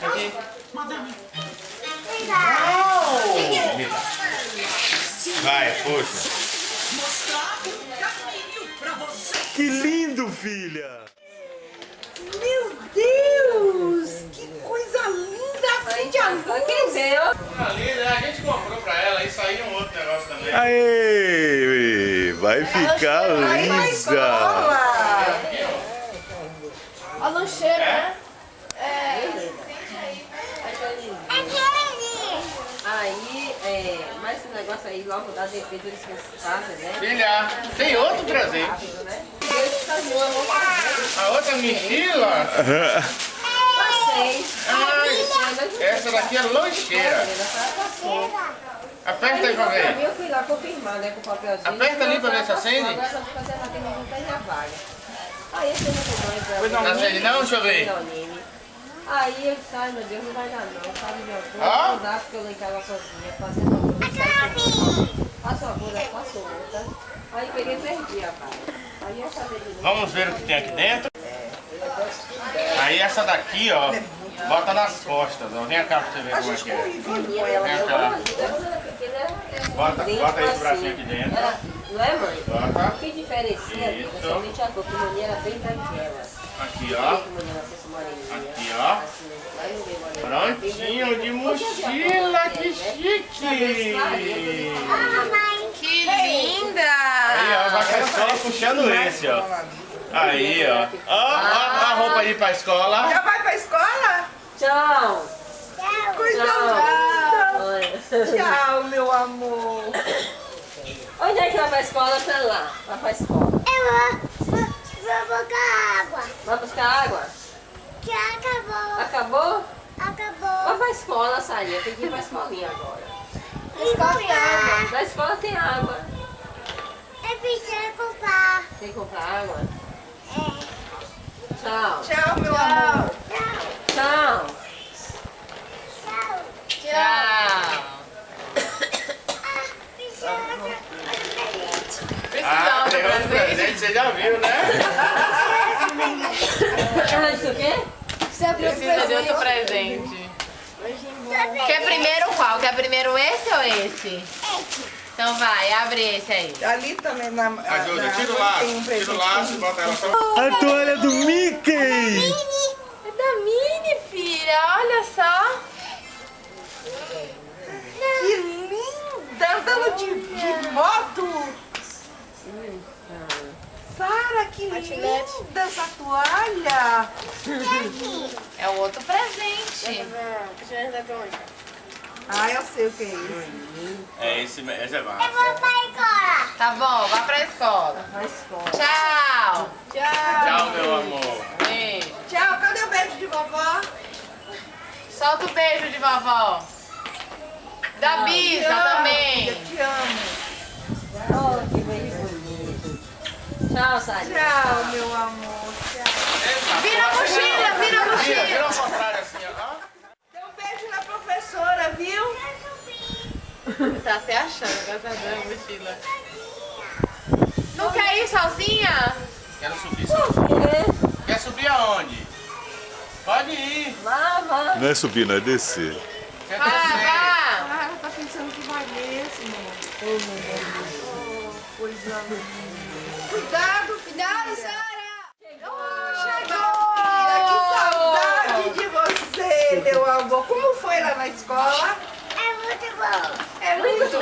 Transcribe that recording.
Aqui. Vai, puxa. Que lindo, filha! Meu Deus! Que coisa linda assim de luz! Ali, né? A gente comprou pra ela e saiu um outro negócio também. Aê! Vai ficar linda! A lancheira, né? Aí, mais esse negócio aí, logo da defesa eles fazem, né? Filha, tem outro presente. A outra mochila? Essa daqui é lancheira. Aperta aí pra ver. Eu fui lá confirmar, né, com o papelzinho. Aperta ali pra ver se acende. Agora só fazer ela tem não tem a vaga. Aí esse não Não acende não? Deixa eu ver. Aí eu disse, ai meu Deus, não vai dar não, sabe, meu avô, Ah? não dá porque eu lá em casa sozinha, fazendo uma coisa, faço uma coisa, faço outra. Aí peguei e perdi a vaga. Aí eu falei de novo. Vamos ver o que tem aqui dentro. Aí essa daqui, ó, bota nas costas, ó. Vem cá pra você ver como é que é. Vem cá. Bota aí esse bracinho aqui dentro. Não é, mãe? Bota. O que diferencia, Isso. principalmente a cor, que mania era bem daquelas. Aqui, ó. Aqui, ó. Prontinho, de mochila, que chique! Que linda! Aí, ó, vai pra escola puxando esse, ó. Aí, ó. Ó, a roupa aí pra escola. Já vai pra escola? Tchau! Coisa linda! Tchau, meu amor! Onde é que vai pra escola? Pra lá. Vai pra escola. Vou buscar água. Vai buscar água? Que acabou. Acabou? Vai Acabou. pra escola, Sarinha. Tem que ir pra escolinha agora. Na escola tem água. Na escola tem água. Eu preciso comprar. Tem que comprar água? É. Tchau. Tchau, meu amor! Tchau. Tchau. Tchau! Ah, Precisamos tem do outro presente. presente, você já viu, né? Isso o quê? Precisa de outro presente. Quer primeiro qual? Quer primeiro esse ou esse? Então vai, abre esse aí. Ali também na Ajuda, tira o laço. tem um Tira o presente. laço e bota ela só. A toalha do Mickey! É da Mini, filha, olha só. Que linda! Andando de moto! Sara, que linda essa toalha! É o outro presente. Ah, eu sei o que é isso. É esse é Eu massa. vou pra escola. Tá bom, vá pra escola. Vai pra escola. Tchau. Tchau, meu amor. Beijo. Tchau, cadê o beijo de vovó? Solta o beijo de vovó. Da Bisa também. Eu te amo. Oh, que beijo bonito. Tchau, Sarinha. Tchau, meu amor. Tchau. Vira a mochila, vira a mochila. Vira ao contrário assim, ó. Dê um beijo na professora, viu? Tá se achando, graças a Deus, mochila. Não quer ir sozinha? Quero subir, Quer subir aonde? Pode ir. Vá. Não é subir, não é descer. Quer Vá, descer. vá. Ah, ela tá pensando que vai mesmo. Oh, coisa linda. Cuidado, Sara! Chegou! Que saudade de você, meu amor. Como foi lá na escola? É muito bom. É muito